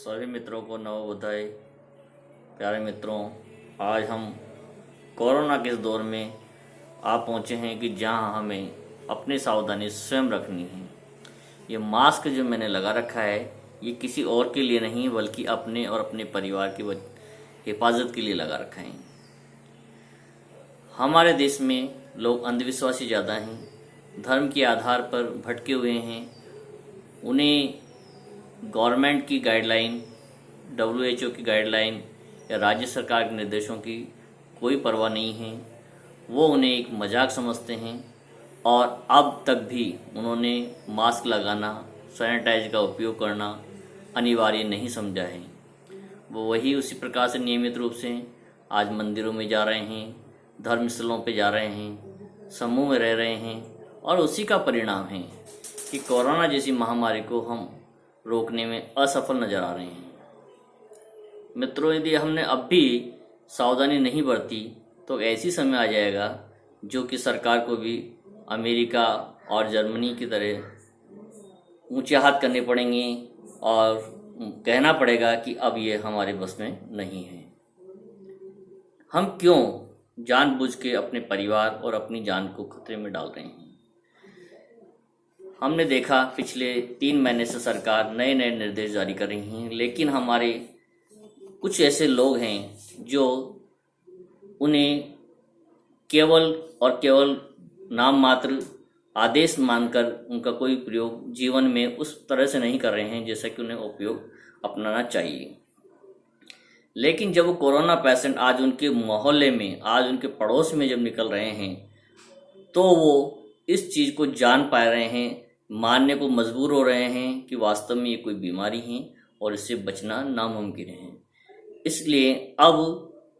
सभी मित्रों को नव बधाई। प्यारे मित्रों, आज हम कोरोना के इस दौर में आ पहुँचे हैं कि जहां हमें अपनी सावधानी स्वयं रखनी है। ये मास्क जो मैंने लगा रखा है ये किसी और के लिए नहीं बल्कि अपने और अपने परिवार की हिफाजत के लिए लगा रखा है। हमारे देश में लोग अंधविश्वासी ज़्यादा हैं, धर्म के आधार पर भटके हुए हैं। उन्हें गवर्नमेंट की गाइडलाइन, WHO की गाइडलाइन या राज्य सरकार के निर्देशों की कोई परवाह नहीं है। वो उन्हें एक मजाक समझते हैं और अब तक भी उन्होंने मास्क लगाना, सैनिटाइजर का उपयोग करना अनिवार्य नहीं समझा है। वो वही उसी प्रकार से नियमित रूप से आज मंदिरों में जा रहे हैं, धर्मस्थलों पे जा रहे हैं, समूह में रह रहे हैं और उसी का परिणाम है कि कोरोना जैसी महामारी को हम रोकने में असफल नजर आ रहे हैं। मित्रों, यदि हमने अब भी सावधानी नहीं बरती तो ऐसी समय आ जाएगा जो कि सरकार को भी अमेरिका और जर्मनी की तरह ऊंचे हाथ करने पड़ेंगे और कहना पड़ेगा कि अब ये हमारे बस में नहीं है। हम क्यों जानबूझ के अपने परिवार और अपनी जान को खतरे में डाल रहे हैं? हमने देखा पिछले 3 महीने से सरकार नए नए निर्देश जारी कर रही हैं, लेकिन हमारे कुछ ऐसे लोग हैं जो उन्हें केवल और केवल नाम मात्र आदेश मानकर उनका कोई प्रयोग जीवन में उस तरह से नहीं कर रहे हैं जैसा कि उन्हें उपयोग अपनाना चाहिए। लेकिन जब वो कोरोना पेशेंट आज उनके मोहल्ले में, आज उनके पड़ोस में जब निकल रहे हैं तो वो इस चीज़ को जान पा रहे हैं, मानने को मजबूर हो रहे हैं कि वास्तव में ये कोई बीमारी है और इससे बचना नामुमकिन है। इसलिए अब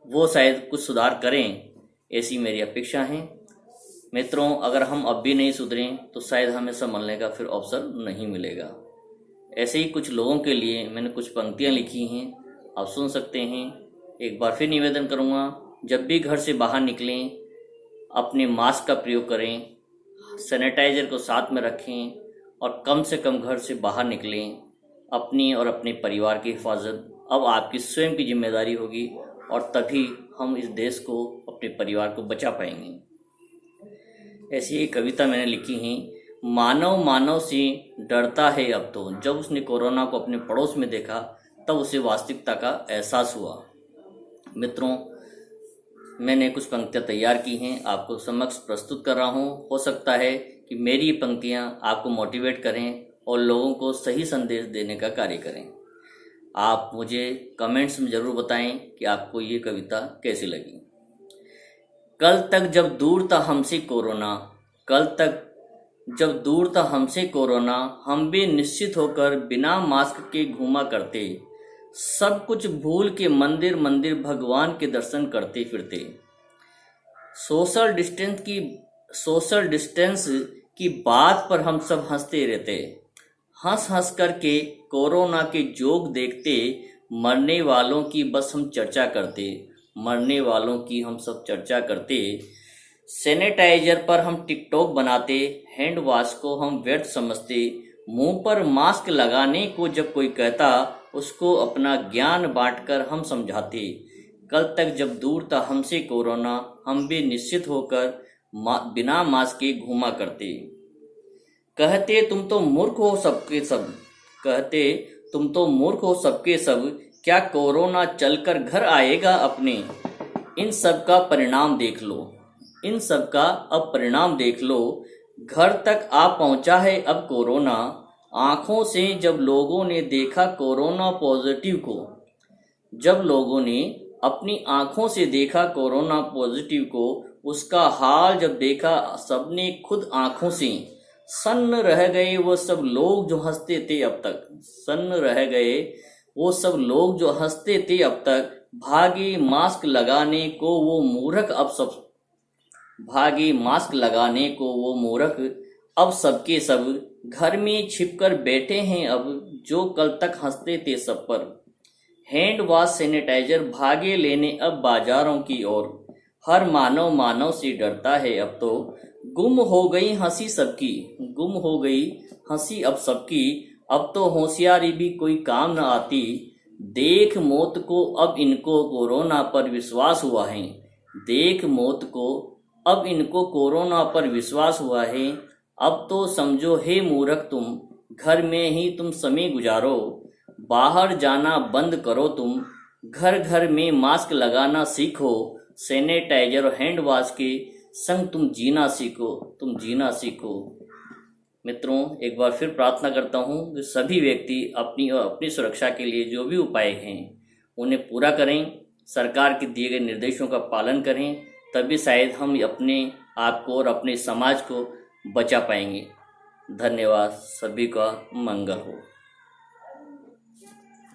वो शायद कुछ सुधार करें, ऐसी मेरी अपेक्षा है। मित्रों, अगर हम अब भी नहीं सुधरें तो शायद हमें संभलने का फिर अवसर नहीं मिलेगा। ऐसे ही कुछ लोगों के लिए मैंने कुछ पंक्तियाँ लिखी हैं, आप सुन सकते हैं। एक बार फिर निवेदन करूँगा, जब भी घर से बाहर निकलें अपने मास्क का प्रयोग करें, सैनिटाइजर को साथ में रखें और कम से कम घर से बाहर निकलें। अपनी और अपने परिवार की हिफाजत अब आपकी स्वयं की जिम्मेदारी होगी और तभी हम इस देश को, अपने परिवार को बचा पाएंगे। ऐसी एक कविता मैंने लिखी है, मानव मानव से डरता है अब तो। जब उसने कोरोना को अपने पड़ोस में देखा तब उसे वास्तविकता का एहसास हुआ। मित्रों, मैंने कुछ पंक्तियाँ तैयार की हैं, आपको समक्ष प्रस्तुत कर रहा हूँ। हो सकता है कि मेरी ये पंक्तियाँ आपको मोटिवेट करें और लोगों को सही संदेश देने का कार्य करें। आप मुझे कमेंट्स में ज़रूर बताएं कि आपको ये कविता कैसी लगी। कल तक जब दूर था हमसे कोरोना, कल तक जब दूर था हमसे कोरोना, हम भी निश्चित होकर बिना मास्क के घूमा करते। सब कुछ भूल के मंदिर मंदिर भगवान के दर्शन करते फिरते। सोशल डिस्टेंस की बात पर हम सब हंसते रहते। हंस हंस करके कोरोना के जोक देखते। मरने वालों की बस हम चर्चा करते, मरने वालों की हम सब चर्चा करते। सैनिटाइजर पर हम टिकटॉक बनाते, हैंड वॉश को हम व्यर्थ समझते। मुंह पर मास्क लगाने को जब कोई कहता, उसको अपना ज्ञान बांटकर हम समझाते। कल तक जब दूर था हमसे कोरोना, हम भी निश्चित होकर बिना मास्क के घूमा करते। कहते तुम तो मूर्ख हो सबके सब, कहते तुम तो मूर्ख हो सबके सब, क्या कोरोना चलकर घर आएगा अपने? इन सब का परिणाम देख लो, इन सब का अब परिणाम देख लो। घर तक आ पहुंचा है अब कोरोना। आंखों से जब लोगों ने देखा कोरोना पॉजिटिव को, जब लोगों ने अपनी आंखों से देखा कोरोना पॉजिटिव को, उसका हाल जब देखा सबने खुद आंखों से, सन्न रह गए वो सब लोग जो हंसते थे अब तक। सन्न रह गए वो सब लोग जो हंसते थे अब तक। भागे मास्क लगाने को वो मूर्ख अब सब, भागे मास्क लगाने को वो मूर्ख अब सबके सब। घर में छिपकर बैठे हैं अब जो कल तक हंसते थे सब पर। हैंड वॉश सैनिटाइजर भागे लेने अब बाजारों की ओर। हर मानव मानव से डरता है अब तो। गुम हो गई हंसी सबकी, गुम हो गई हंसी अब सबकी। अब तो होशियारी भी कोई काम न आती। देख मौत को अब इनको कोरोना पर विश्वास हुआ है। देख मौत को अब इनको कोरोना पर विश्वास हुआ है। अब तो समझो हे मूर्ख तुम, घर में ही तुम समय गुजारो। बाहर जाना बंद करो तुम, घर घर में मास्क लगाना सीखो। सैनिटाइजर और हैंड वॉश के संग तुम जीना सीखो, तुम जीना सीखो। मित्रों, एक बार फिर प्रार्थना करता हूँ कि सभी व्यक्ति अपनी और अपनी सुरक्षा के लिए जो भी उपाय हैं उन्हें पूरा करें, सरकार के दिए गए निर्देशों का पालन करें, तभी शायद हम अपने आप को और अपने समाज को बचा पाएंगे। धन्यवाद। सभी का मंगल हो।